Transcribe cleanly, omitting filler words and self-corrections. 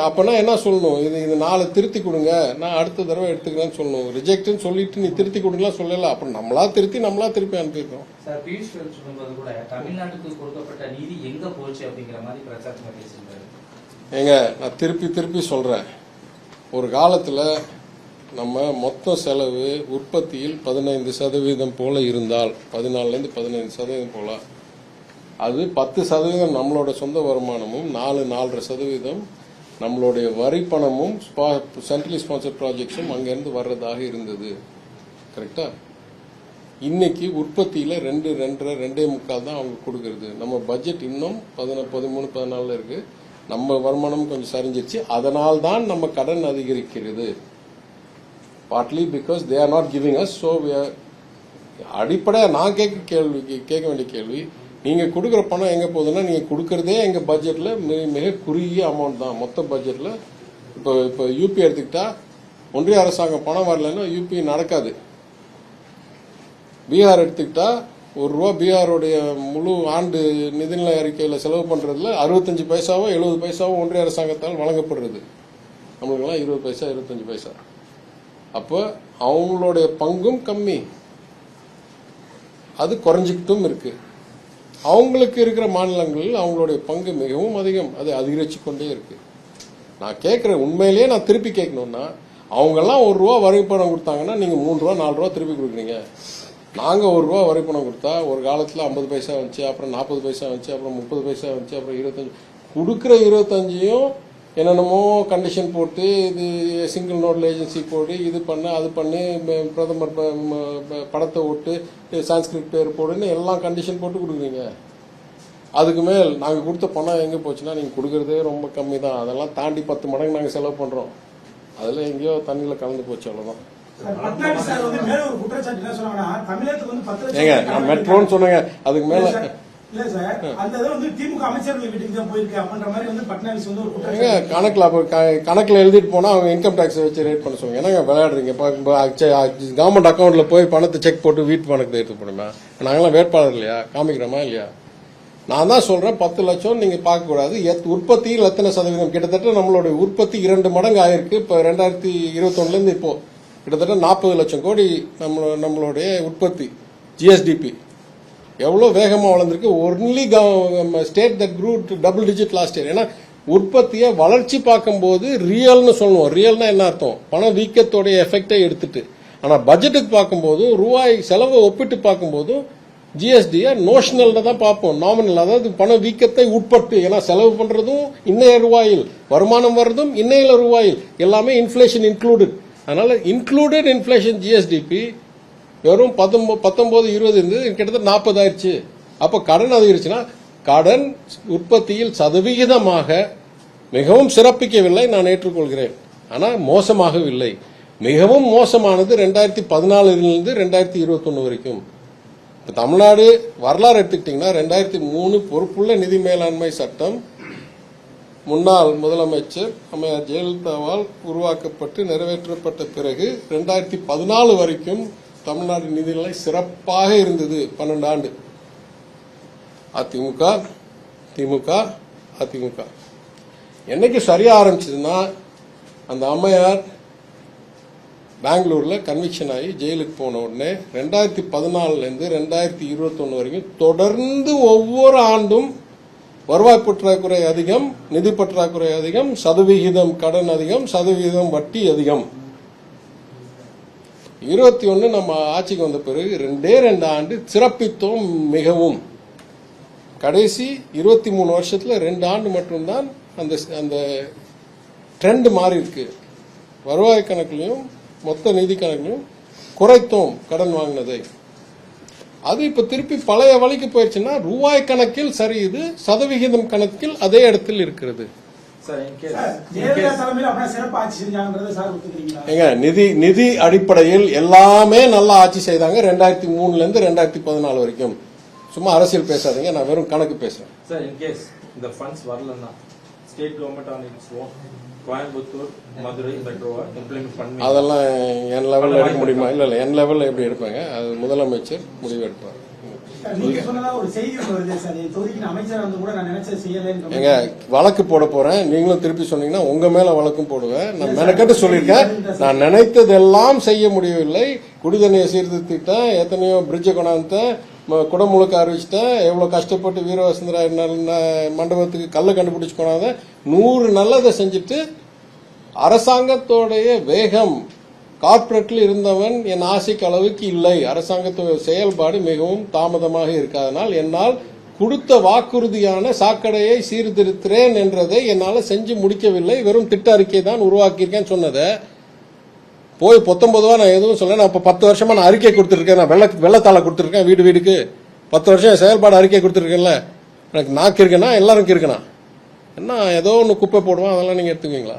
அப்பனா என்ன சொல்லணும், இது 4 திருத்தி கொடுங்க, நான் அடுத்த தடவை எடுத்துக்கிறேன்னு சொல்லணும். ரிஜெக்ட்னு சொல்லிட்டு நீ திருத்தி கொடுக்கலாம் சொல்லல. அப்புறம் நம்மளா திருப்பி அனுப்பியிருக்கோம். சார் பியூஷ் கோயல் சொல்லும்போது கூட தமிழ்நாட்டுக்கு கொடுக்கப்பட்ட நீதி எங்க போச்சு அப்படிங்கிற மாதிரி பிரச்சாரமா பேசியிருக்காரு. நான் திருப்பி சொல்றேன், ஒரு காலத்துல நம்ம மொத்த செலவு உற்பத்தியில் 15% போல இருந்தால், 14% 15% போல, அது 10% நம்மளோட சொந்த வருமானமும் 4-4.5% நம்மளுடைய வரி பணமும் சென்ட்ரலி ஸ்பான்சர் ப்ராஜெக்ட்ஸும் அங்கிருந்து வர்றதாக இருந்தது. கரெக்டா? இன்னைக்கு உற்பத்தியில 2-2.25 தான் அவங்க கொடுக்கறது. நம்ம பட்ஜெட் இன்னும் 13-14 இருக்கு. நம்ம வருமானம் கொஞ்சம் சரிஞ்சிருச்சு. அதனால்தான் நம்ம கடன் அதிகரிக்கிறது. Partly because they are not giving us. So அடிப்படையாக நான் கேட்க வேண்டிய கேள்வி, நீங்க கொடுக்குற பணம் எங்க போகுதுன்னா, நீங்க கொடுக்கறதே எங்க பட்ஜெட்ல மிக குறுகிய அமௌண்ட் தான். மொத்த பட்ஜெட்ல இப்போ யூபி எடுத்துக்கிட்டா, ஒன்றிய அரசாங்கம் பணம் வரலன்னா யூபி நடக்காது. பீகார் எடுத்துக்கிட்டா, ₹1 பீகாருடைய முழு ஆண்டு நிதிநிலை அறிக்கையில் செலவு பண்றதுல 65 பைசாவோ 70 பைசாவோ ஒன்றிய அரசாங்கத்தால் வழங்கப்படுறது. நம்மளுக்கெல்லாம் 20 பைசா 25 பைசா. அப்போ அவங்களுடைய பங்கும் கம்மி, அது குறைஞ்சிக்கிட்டும் இருக்கு. அவங்களுக்கு இருக்கிற மாநிலங்களில் அவங்களுடைய பங்கு மிகவும் அதிகம், அது அதிகரிச்சு கொண்டே இருக்கு. நான் கேட்கிறேன், உண்மையிலேயே நான் திருப்பி கேட்கணும்னா, அவங்கெல்லாம் ₹1 வரி பணம் கொடுத்தாங்கன்னா நீங்க ₹3 4 திருப்பி கொடுக்குறீங்க. நாங்க ₹1 வரி பணம் கொடுத்தா ஒரு காலத்துல 50 பைசா வந்துச்சு, அப்புறம் 40 பைசா வந்துச்சு, அப்புறம் 30 பைசா வந்துச்சு, அப்புறம் 25. கொடுக்குற 25யும் என்னென்னமோ கண்டிஷன் போட்டு, இது சிங்கிள் நோட்ல ஏஜென்சி போடு, இது பண்ணு அது பண்ணு, பிரதமர் படத்தை ஓட்டு, சான்ஸ்கிரிட் பேர் போடுன்னு எல்லாம் கண்டிஷன் போட்டு கொடுக்குறீங்க. அதுக்கு மேல் நாங்கள் கொடுத்த பணம் எங்கே போச்சுன்னா, நீங்கள் கொடுக்கறதே ரொம்ப கம்மி தான். அதெல்லாம் தாண்டி 10 மடங்கு நாங்கள் செலவு பண்ணுறோம். அதில் எங்கேயோ தண்ணியில் கலந்து போச்சு, அவ்வளோதான். நான் மெட்ரோன்னு சொன்னேங்க, அதுக்கு மேல கணக்குல எழுதிட்டு போனா அவங்க இன்கம் டாக்ஸ் வச்சு ரேட் பண்ண சொல்லுங்க. என்னங்க விளையாடுறீங்க? கவர்மெண்ட் அக்கௌண்ட்ல போய் பணத்தை செக் போட்டு வீட்டு பணத்தை எடுத்து போடுமா? நாங்களாம் வேட்பாளர் இல்லையா? காமிக்கிறோமா இல்லையா? நான் தான் சொல்றேன், 10 லட்சம் நீங்க பார்க்க கூடாது. உற்பத்தியில் எத்தனை சதவீதம்? கிட்டத்தட்ட நம்மளுடைய உற்பத்தி 2 மடங்கு ஆயிருக்கு. இப்ப 2021 இருந்து இப்போ கிட்டத்தட்ட 40 லட்சம் கோடி நம்மளுடைய உற்பத்தி. ஜிஎஸ்டிபி எவ்வளவு வேகமா வளர்ந்துருக்கு. Only state that grew double digit last year. ஏன்னா உற்பத்தியை வளர்ச்சி பார்க்கும்போது ரியல்னு சொல்லுவோம். ரியல்னா என்ன அர்த்தம்? பண வீக்கத்தோடைய எஃபெக்டை எடுத்துட்டு. ஆனா பட்ஜெட்டுக்கு பார்க்கும்போது, ரூபாய் செலவை ஒப்பிட்டு பார்க்கும்போது ஜிஎஸ்டியை நோஷனல் தான் பார்ப்போம், நாமினல். அதாவது பண வீக்கத்தை உட்பட்டு. ஏன்னா செலவு பண்றதும் இன்னைய ரூபாயில், வருமானம் வர்றதும் இன்னையில ரூபாயில், எல்லாமே இன்ஃபிளேஷன் இன்க்ளூடட். அதனால இன்க்ளூடட் இன்ஃபிளேஷன் ஜிஎஸ்டிபி வெறும் 19-20 இருந்தது, கிட்டத்தட்ட 40 ஆயிடுச்சு. அப்ப கடன் அதிகரிச்சுன்னா, கடன் உற்பத்தியில் சதவிகிதமாக மிகவும் சிறப்பிக்கவில்லை, நான் ஏற்றுக்கொள்கிறேன். ஆனா மோசமாகவில்லை. மிகவும் மோசமானது 2014 2021 வரைக்கும். தமிழ்நாடு வரலாறு எடுத்துக்கிட்டீங்கன்னா, 2003 பொறுப்புள்ள நிதி மேலாண்மை சட்டம் முன்னாள் முதலமைச்சர் அம்மையார் ஜெயலலிதாவால் உருவாக்கப்பட்டு நிறைவேற்றப்பட்ட பிறகு 2014 வரைக்கும் தமிழ்நாடு நிதிநிலை சிறப்பாக இருந்தது. 12 ஆண்டு. அதிமுக திமுக அதிமுக என்னைக்கு சரியா ஆரம்பிச்சதுன்னா, அந்த அம்மையார் பெங்களூர்ல கன்விக்ஷன் ஆகி ஜெயிலுக்கு போன உடனே 2014 இருந்து 2021 வரைக்கும் தொடர்ந்து ஒவ்வொரு ஆண்டும் வருவாய் பற்றாக்குறை அதிகம், நிதி பற்றாக்குறை அதிகம், சதவிகிதம் கடன் அதிகம், சதவிகிதம் வட்டி அதிகம். 21 நம்ம ஆட்சிக்கு வந்த பிறகு 2 ஆண்டு சிறப்பித்தோம் மிகவும். கடைசி 23 வருஷத்துல 2 ஆண்டு மட்டும்தான் அந்த ட்ரெண்ட் மாறி இருக்கு. வருவாய் கணக்கிலையும் மொத்த நிதி கணக்கிலையும் குறைத்தோம் கடன் வாங்கினதை. அது இப்ப திருப்பி பழைய வழிக்கு போயிடுச்சுன்னா, ரூபாய் கணக்கில் சரியுது, சதவிகிதம் கணக்கில் அதே இடத்தில் இருக்கிறது. நிதி அடிப்படையில் எல்லாமே நல்லா ஆட்சி செய்தாங்க 2003 இருந்து 2014 வரைக்கும். சும்மா அரசியல் பேசாதீங்க, நான் வெறும் கணக்கு பேசுறேன். சார், இன் கேஸ் இந்த ஃபண்ட்ஸ் வரலன்னா state government on its own Coimbatore Madurai மெட்ரோவை இம்ப்ளிமெண்ட் பண்ணி அதெல்லாம் என் லெவலில் எடுக்க முடியுமா? இல்ல என் லெவலில் எப்படி எடுப்பாங்க? அது முதலமைச்சர் முடிவு எடுப்பார். சார், நீங்க சொன்னதா ஒரு செய்தி ஒண்ணு வருது சார். என் தொகுதிக்கு நான் அமைச்சரா வந்து கூட நான் நினைச்சதை செய்யலைன்னு எங்க வழக்கு போட போறேன், நீங்களும் திருப்பி சொன்னீங்கன்னா உங்க மேல வழக்கும் போடுவேன். நான் மெனக்கட்டு சொல்லியிருக்கேன், நான் நினைத்ததெல்லாம் செய்ய முடியவில்லை. குடிதண்ணியை சீர்திருத்திட்டேன், எத்தனையோ பிரிட்ஜை கொண்டாந்துட்டேன், குடமுழுக்க அறிவிச்சிட்டேன், எவ்வளவு கஷ்டப்பட்டு வீரவசுந்தரா மண்டபத்துக்கு கல்லை கண்டுபிடிச்சு கொண்டாந்து 100 நல்லதை செஞ்சுட்டு அரசாங்கத்தோடைய வேகம் கார்ப்பரேட்ல இருந்தவன் என் ஆசைக்கு அளவுக்கு இல்லை. அரசாங்கத்தோட செயல்பாடு மிகவும் தாமதமாக இருக்காதனால் என்னால் கொடுத்த வாக்குறுதியான சாக்கடையை சீர்திருத்துறேன் என்றதை என்னால் செஞ்சு முடிக்கவில்லை. வெறும் திட்ட அறிக்கை தான் உருவாக்கியிருக்கேன்னு சொன்னதை போய் 19 நான் எதுவும் சொல்ல. நான் இப்போ 10 வருஷமா நான் அறிக்கை கொடுத்துருக்கேன், நான் வெள்ளத்தாளை கொடுத்துருக்கேன், வீடு வீடுக்கு 10 வருஷம் செயல்பாடு அறிக்கை கொடுத்துருக்கேன்ல. எனக்கு நாக்கு இருக்குன்னா எல்லாருக்கும் இருக்குண்ணா என்ன ஏதோ ஒன்று குப்பை போடுவான், அதெல்லாம் நீங்க எடுத்துக்குவீங்களா?